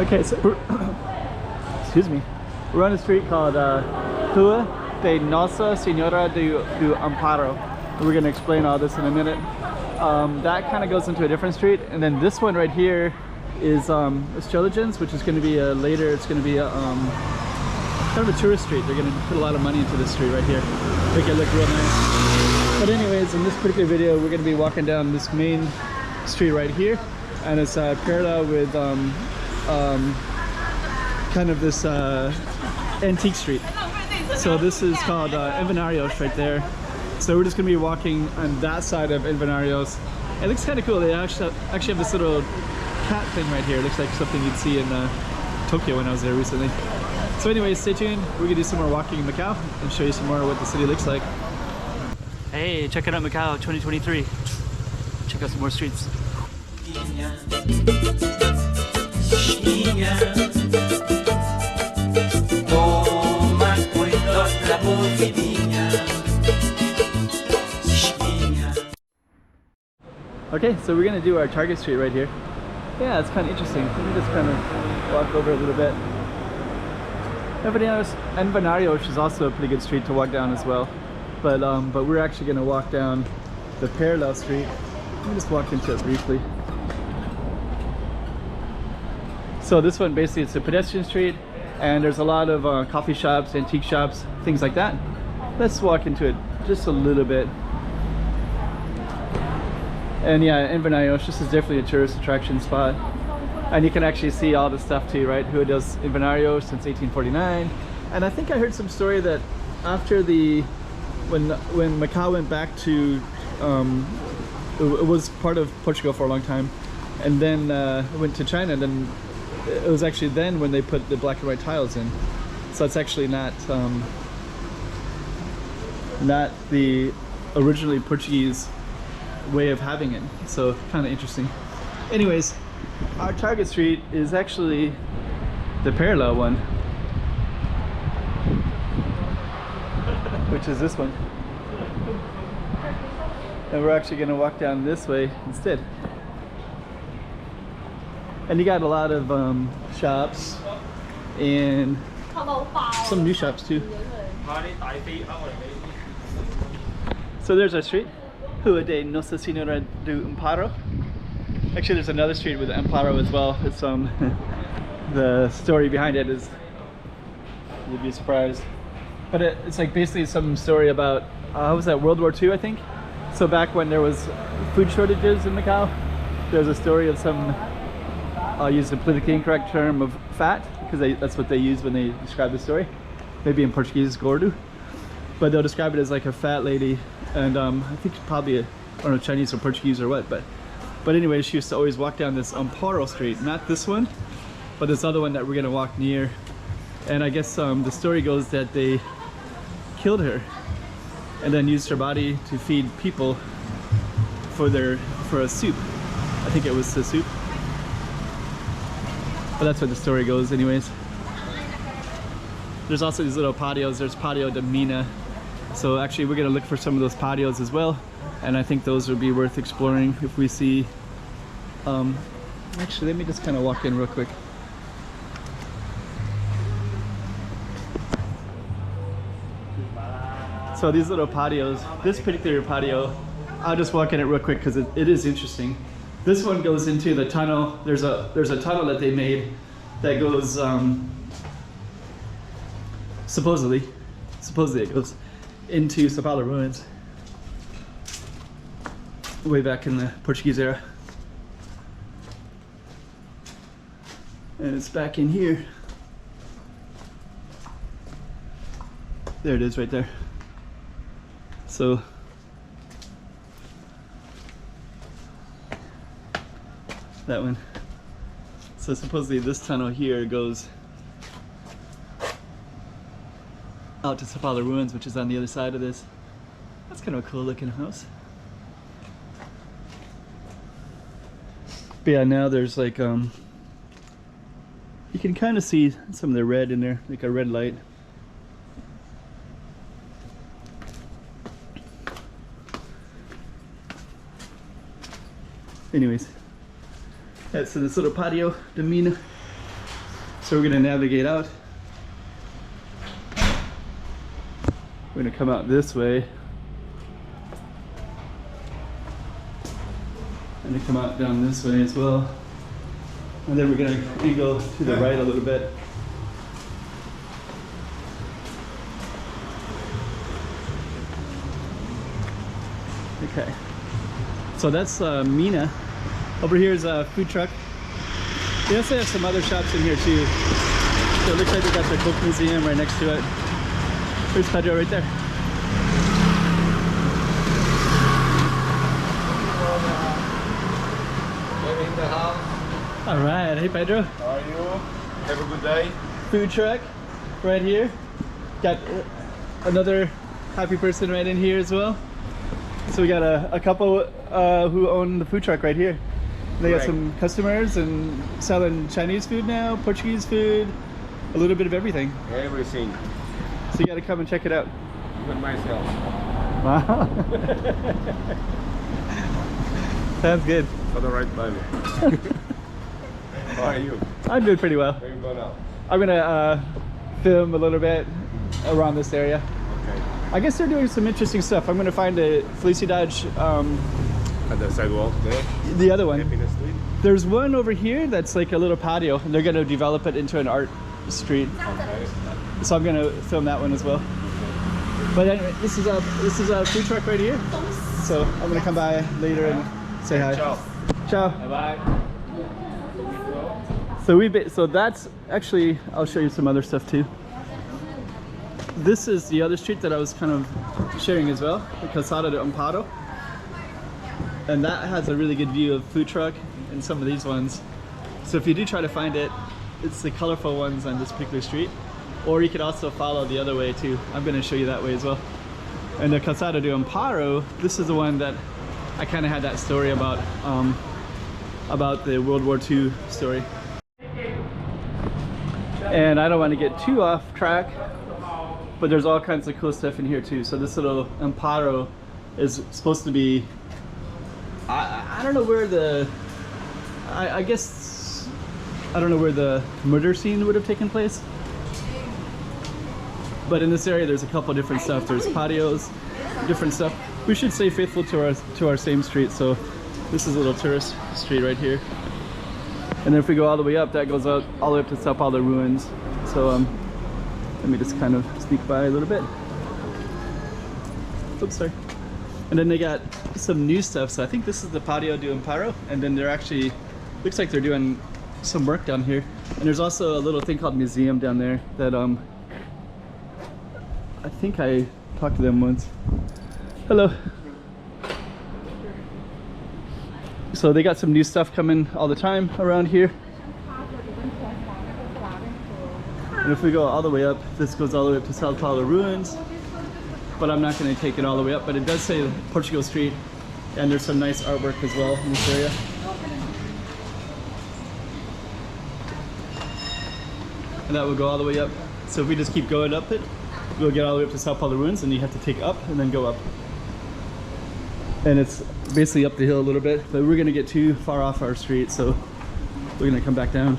Okay, so excuse me. We're on a street called Rua de Nossa Senhora do Amparo. We're gonna explain all this in a minute. That kind of goes into a different street, and then this one right here is Astrologians, which is going to be later. It's going to be kind of a tourist street. They're going to put a lot of money into this street right here, make it look real nice. But anyways, in this particular video, we're going to be walking down this main street right here, and it's parallel with kind of this antique street. So this is called Envenarios right there. So we're just going to be walking on that side of Envenarios. It looks kind of cool. They actually have this little cat thing right here. It looks like something you'd see in Tokyo when I was there recently. So anyway, stay tuned. We're gonna do some more walking in Macau and show you some more of what the city looks like. Hey, check out Macau 2023. Check out some more streets. Okay, so we're gonna do our target street right here. Yeah, it's kind of interesting. Let me just kind of walk over a little bit. Envenarios is also a pretty good street to walk down as well. But we're actually gonna walk down the parallel street. Let me just walk into it briefly. So this one basically it's a pedestrian street, and there's a lot of coffee shops, antique shops, things like that. Let's walk into it just a little bit. And yeah, Envenarios, this is definitely a tourist attraction spot. And you can actually see all the stuff too, right? Who does Envenarios since 1849. And I think I heard some story that after when Macau went back to, it was part of Portugal for a long time, and then went to China, and then it was actually then when they put the black and white tiles in. So it's actually not the originally Portuguese way of having it, so kind of interesting. Anyways, our target street is actually the parallel one, which is this one, and we're actually going to walk down this way instead. And you got a lot of shops and some new shops too. So there's our street, Rua de Nossa Senhora do Amparo. Actually, there's another street with Amparo as well. It's the story behind it is, you'd be surprised, but it's like basically some story about how was that, World War II, I think. So back when there was food shortages in Macau, there's a story of some, I'll use the politically incorrect term of fat, because that's what they use when they describe the story. Maybe in Portuguese, gordo. But they'll describe it as like a fat lady, and I think probably I don't know, Chinese or Portuguese or what, but anyway, she used to always walk down this Amporo street, not this one, but this other one that we're gonna walk near. And I guess the story goes that they killed her and then used her body to feed people for a soup. I think it was the soup, but that's what the story goes anyways. There's also these little patios. There's Patio de Mina. So actually we're gonna look for some of those patios as well, and I think those would be worth exploring if we see. Actually, let me just kind of walk in real quick. So these little patios, this particular patio, I'll just walk in it real quick because it is interesting. This one goes into the tunnel. There's a tunnel that they made that goes supposedly it goes into Sapala ruins way back in the Portuguese era, and it's back in here. There it is right there. So that one. So supposedly this tunnel here goes out to Sapala ruins, which is on the other side of this. That's kind of a cool looking house. But yeah, now there's like you can kind of see some of the red in there, like a red light. Anyways, yeah, so this little patio de Mina, So we're gonna navigate out. We're gonna come out this way. And then come out down this way as well. And then we're gonna angle to the right a little bit. Okay. So that's Mina. Over here is a food truck. They also have some other shops in here too. So it looks like they got the Coke Museum right next to it. There's Pedro right there. In the house. All right, hey Pedro. How are you? Have a good day. Food truck right here. Got another happy person right in here as well. So we got a couple who own the food truck right here. They got some customers and selling Chinese food now, Portuguese food, a little bit of everything. Everything. So you got to come and check it out. Even myself. Wow. Sounds good. For the right time. How are you? I'm doing pretty well. Where you go now? I'm gonna film a little bit around this area. Okay. I guess they're doing some interesting stuff. I'm gonna find a Felicidade, At the sidewalk there. the other one. Happiness Street. There's one over here that's like a little patio, and they're gonna develop it into an art street. Okay. So I'm gonna film that one as well. But anyway, this is a food truck right here. So I'm gonna come by later and say hi. Ciao. Ciao. Bye bye. So that's actually, I'll show you some other stuff too. This is the other street that I was kind of sharing as well, the Calçada de Amparo. And that has a really good view of food truck and some of these ones. So if you do try to find it, it's the colorful ones on this particular street. Or you could also follow the other way too. I'm going to show you that way as well. And the Calçada de Amparo, this is the one that I kind of had that story about the World War II story. And I don't want to get too off track, but there's all kinds of cool stuff in here too. So this little Amparo is supposed to be, I don't know where the, I guess, I don't know where the murder scene would have taken place. But in this area there's a couple different stuff. There's patios, different stuff. We should stay faithful to our same street. So this is a little tourist street right here. And then if we go all the way up, that goes out all the way up to Sao Paulo ruins. So let me just kind of sneak by a little bit. Oops, sorry. And then they got some new stuff. So I think this is the Patio de Amparo. And then they're actually, looks like they're doing some work down here. And there's also a little thing called museum down there that I think I talked to them once. Hello. So they got some new stuff coming all the time around here. And if we go all the way up, this goes all the way up to Sao Paulo ruins. But I'm not going to take it all the way up, but it does say Portugal Street, and there's some nice artwork as well in this area. And that will go all the way up. So if we just keep going up it, we'll get all the way up to Sao Paulo ruins, and you have to take up and then go up. And it's basically up the hill a little bit, but we're gonna get too far off our street, so we're gonna come back down.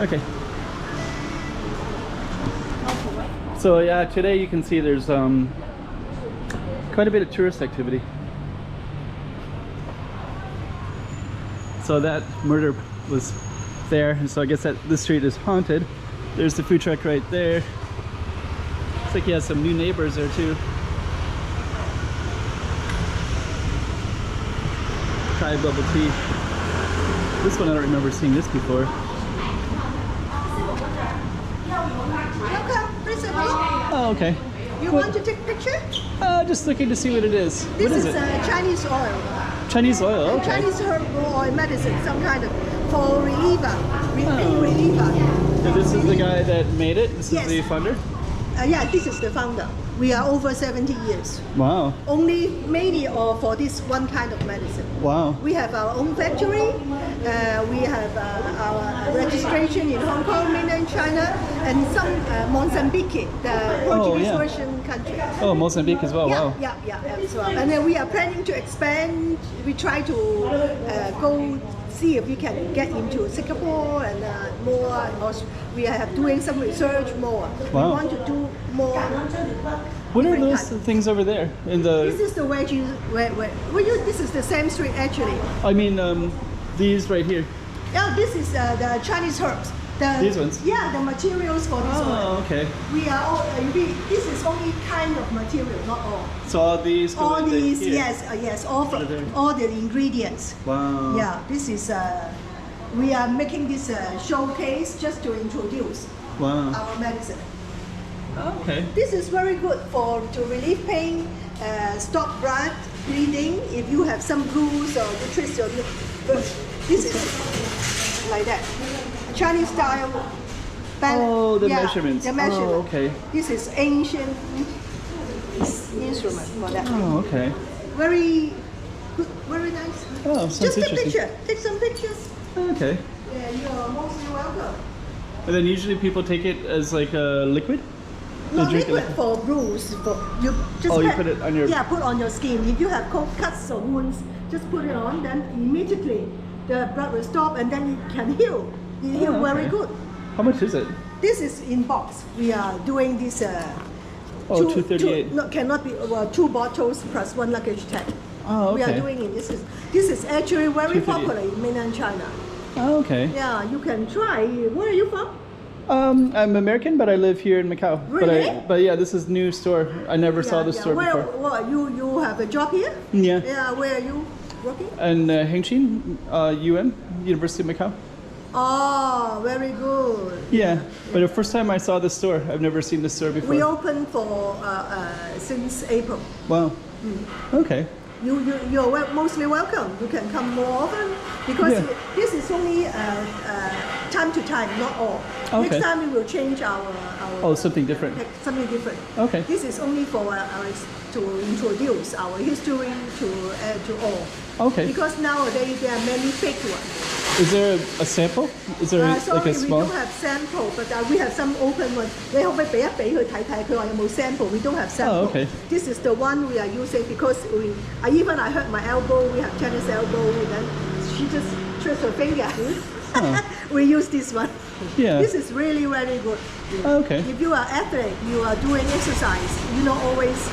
Okay. So yeah, today you can see there's quite a bit of tourist activity. So that murder was there, and so I guess that this street is haunted. There's the food truck right there. Looks like he has some new neighbors there too. Thai bubble tea. This one I don't remember seeing this before. Oh, okay. You want to take a picture? Just looking to see what it is. This what is is it? Chinese oil. Chinese oil, okay. Chinese herbal oil medicine, some kind of for reliever. Reliever. So this is the guy that made it? This Yes. is the funder? Yeah, this is the founder. We are over 70 years. Wow. Only mainly for this one kind of medicine. Wow. We have our own factory. We have our registration in Hong Kong, mainland China, and some Mozambique, the Portuguese Russian country. Oh, Mozambique as well. Wow. Yeah, as well. And then we are planning to expand. We try to go see if we can get into Singapore and more. We are doing some research more. Wow. We want to do more. What are those things over there in the? This is the wedges. This is the same street actually. I mean, these right here. Yeah, this is the Chinese herbs. These ones? Yeah, the materials for this one. Oh, okay. We are all. This is only kind of material, not all. So all these. All these, here. yes, all the ingredients. Wow. Yeah, this is. We are making this showcase just to introduce our medicine. Okay. This is very good to relieve pain, stop blood bleeding. If you have some bruise or you twist your, this is like that. Chinese style. Oh, the measurements. The measurement. Oh, okay. This is ancient instrument for that. Oh, okay. Very good, very nice. Oh, sounds just interesting. a picture. Take some pictures. Okay. Yeah, you are mostly welcome. And then usually people take it as like a liquid? Not drink it liquid for bruise. You just you put it on your... Yeah, put on your skin. If you have cold cuts or wounds, just put it on. Then immediately the blood will stop, and then it can heal. It heals very good. How much is it? This is in box. We are doing this. $238. No, cannot be. 2 bottles plus 1 luggage tag. Oh, okay. We are doing it. This is actually very popular in mainland China. Oh, okay. Yeah, you can try. Where are you from? I'm American, but I live here in Macau. Really? But yeah, this is new store. I never saw this store before. Well, you have a job here? Yeah. Yeah, where are you working? And Hengqin, University of Macau. Oh, very good. Yeah, but the first time I saw this store, I've never seen this store before. We opened for since April. Wow. Okay. You're mostly welcome. You can come more often because this is only time to time, not all. Okay. Next time we will change our something different. Something different. Okay. This is only for to introduce our history to all. Okay. Because nowadays there are many fake ones. Is there a sample? Is there Sorry, like a small? we don't have sample, but we have some open one. 你可唔可以俾一俾佢睇睇？佢話有冇 sample? We don't have sample. Oh, okay. This is the one we are using because I hurt my elbow. We have tennis elbow. Then she just twists her finger. We use this one. Yeah. This is really very good. Oh, okay. If you are athlete, you are doing exercise. Always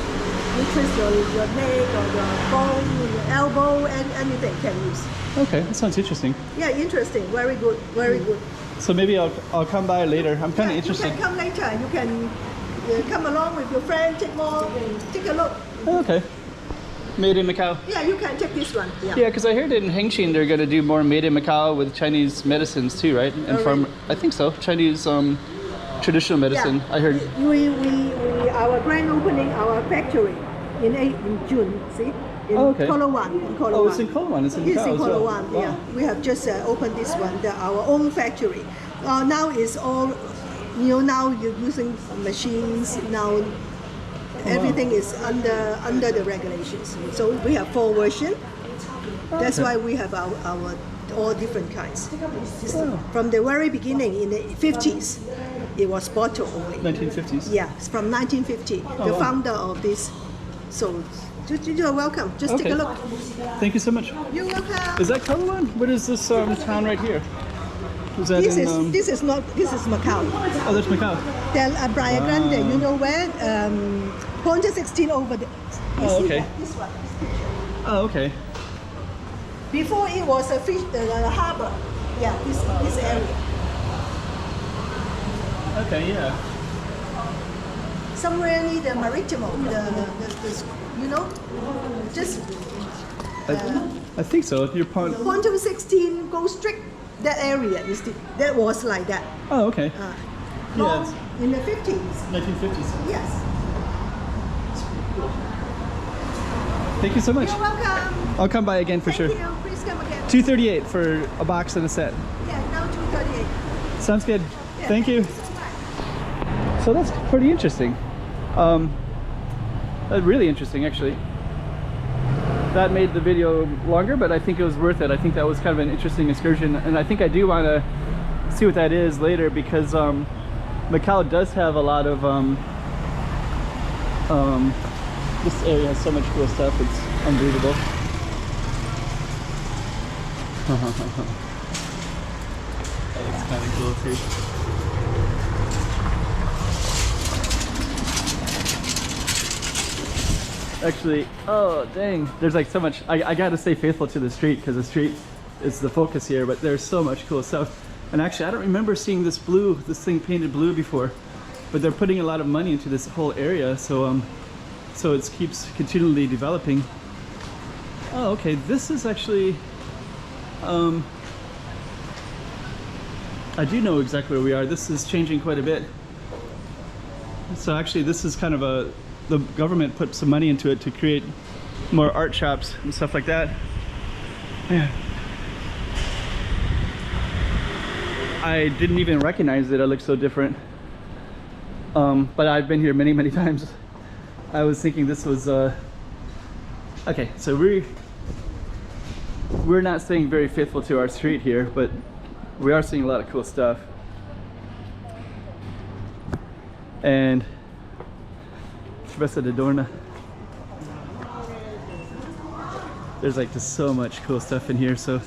you twist your neck or your bone, your elbow, and anything can use. Okay, that sounds interesting. Yeah, interesting. Very good. Very good. So maybe I'll come by later. I'm kind of interested. You can come later. You can come along with your friend. Take a look. Oh, okay. Made in Macau. Yeah, you can take this one. Yeah. Yeah, because I heard in Hengqin they're going to do more made in Macau with Chinese medicines too, right? And really? I think so. Chinese traditional medicine. Yeah. I heard. We our grand opening our factory in June. See. In Kolowan. Oh, it's in Kolowan. It's in Macau It's in as well. Kolowan. Wow. Yeah. We have just opened this one. Our own factory. Now it's all. Now you're using machines now. Everything is under the regulations. So we have 4 versions. That's why we have our all different kinds. From the very beginning in the 50s, it was bottle only. 1950s. Yeah, it's from 1950. The founder of this. So you're welcome. Just take a look. Thank you so much. You're welcome. Is that Kolowan? What is this town right here? Is that This is Macau. Oh, that's Macau. Then Praia Grande, you know where? Point 16 over there. Oh, okay. This one. Oh, okay. Before it was a fish, the harbor. Yeah, this area. Okay, yeah. Somewhere near the Maritimo, just. I think so. Your point. Pontoon 16 go straight. That area that was like that. Oh, okay. Long in the 50s. 1950s. Yes. Thank you so much. You're welcome. I'll come by again for sure. Thank you. Please come again. $238 for a box and a set. Yeah, now $238. Sounds good. Yeah, Thank you. so much. So that's pretty interesting. Really interesting, actually. That made the video longer, but I think it was worth it. I think that was kind of an interesting excursion, and I think I do want to see what that is later, because Macau does have a lot of this area has so much cool stuff, it's unbelievable. That looks kind of cool too. Actually, oh dang, there's like so much. I gotta stay faithful to the street, because the street is the focus here, but there's so much cool stuff. And actually, I don't remember seeing this thing painted blue before, but they're putting a lot of money into this whole area, so so it keeps continually developing. Oh, okay, this is actually, I do know exactly where we are. This is changing quite a bit. So actually, this is kind of the government put some money into it to create more art shops and stuff like that. Yeah. I didn't even recognize it. It looks so different. But I've been here many, many times. I was thinking this was okay, so we're not staying very faithful to our street here, but we are seeing a lot of cool stuff. And Expressa de Dorna. There's like just so much cool stuff in here, so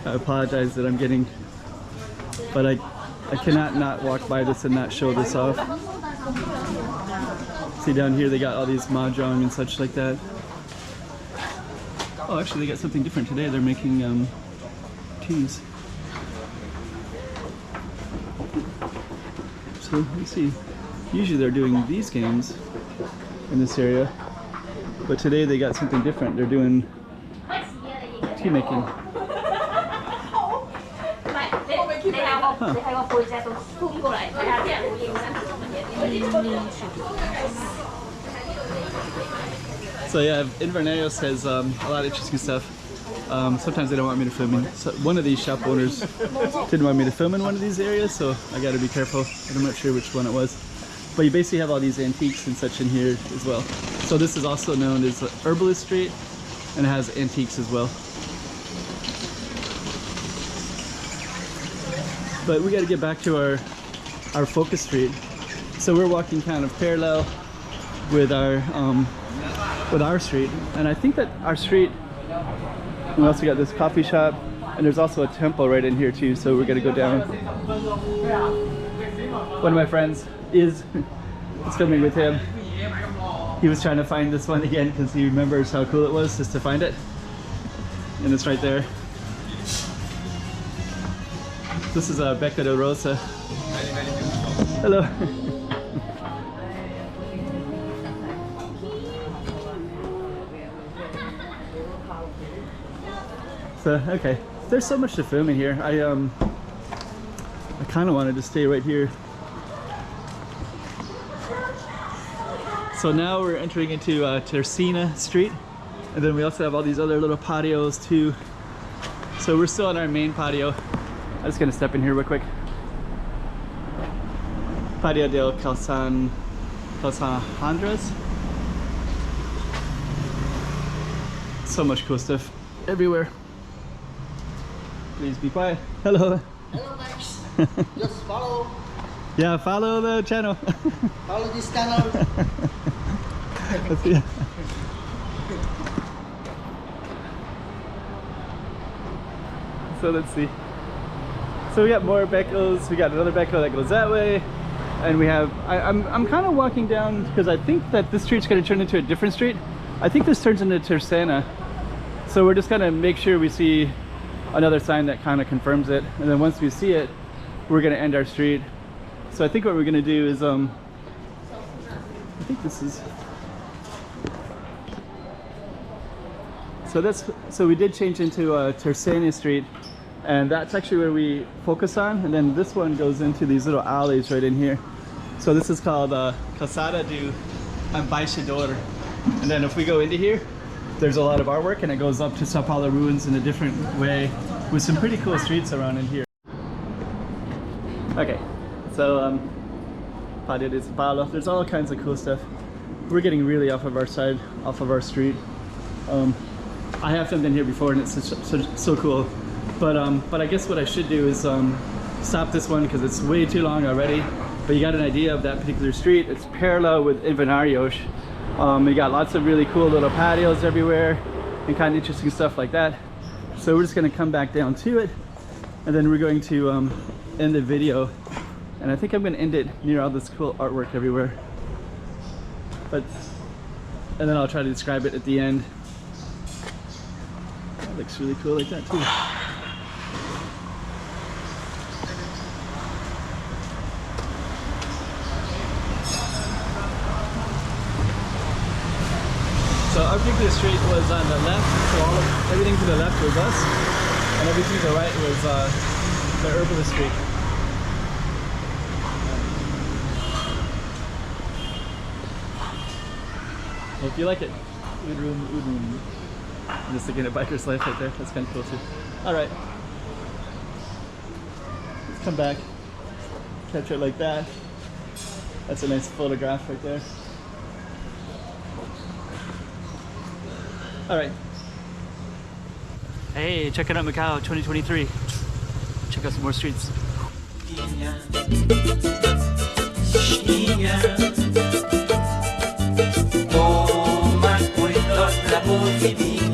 I apologize that I'm getting, but I cannot not walk by this and not show this off. See down here they got all these mahjong and such like that. Oh, actually they got something different today. They're making teas. So let me see. Usually they're doing these games in this area, but today they got something different. They're doing tea making. Huh. So yeah, Inverness has a lot of interesting stuff. Sometimes they don't want me to film in. So one of these shop owners didn't want me to film in one of these areas, so I got to be careful. And I'm not sure which one it was. But you basically have all these antiques and such in here as well. So this is also known as Herbalist Street, and it has antiques as well. But we got to get back to our focus street. So we're walking kind of parallel with our street, and I think that our street. We also got this coffee shop, and there's also a temple right in here too. So we're gonna go down. One of my friends is filming with him. He was trying to find this one again because he remembers how cool it was just to find it, and it's right there. This is Becca de Rosa. Hello. So okay, there's so much to film in here. I kind of wanted to stay right here. So now we're entering into Tercina Street, and then we also have all these other little patios too. So we're still on our main patio. I'm just gonna step in here real quick. Patio del Calzajandras. So much cool stuff everywhere. Please be quiet. Hello. Hello Max. Just follow. Yeah, follow the channel. Follow this channel. Yeah. So let's see. So we got more becos. We got another beco that goes that way, and we have. I'm kind of walking down because I think that this street's going to turn into a different street. I think this turns into Tercena. So we're just gonna make sure we see another sign that kind of confirms it, and then once we see it, we're gonna end our street. So I think what we're gonna do is I think this is. So we did change into Tercena Street, and that's actually where we focus on, and then this one goes into these little alleys right in here. So this is called Calçada do Embaixador, and then if we go into here, there's a lot of artwork, and it goes up to Sao Paulo ruins in a different way with some pretty cool streets around in here. Okay, so Padre de Isabalo. There's all kinds of cool stuff. We're getting really off of our side, off of our street. I have filmed in here before and it's so cool. But I guess what I should do is stop this one because it's way too long already. But you got an idea of that particular street. It's parallel with Invernarios. You got lots of really cool little patios everywhere and kind of interesting stuff like that. So we're just going to come back down to it and then we're going to end the video. And I think I'm going to end it near all this cool artwork everywhere. And then I'll try to describe it at the end. That looks really cool like that too. So our particular street was on the left, so everything to the left was us, and everything to the right was the Urbana street. Hope you like it. Udrum. I'm just looking at biker's life right there. That's kind of cool too. Alright. Let's come back. Catch it like that. That's a nice photograph right there. Alright. Hey, check it out Macau 2023. Check out some more streets. Toma cuidado la voz divina.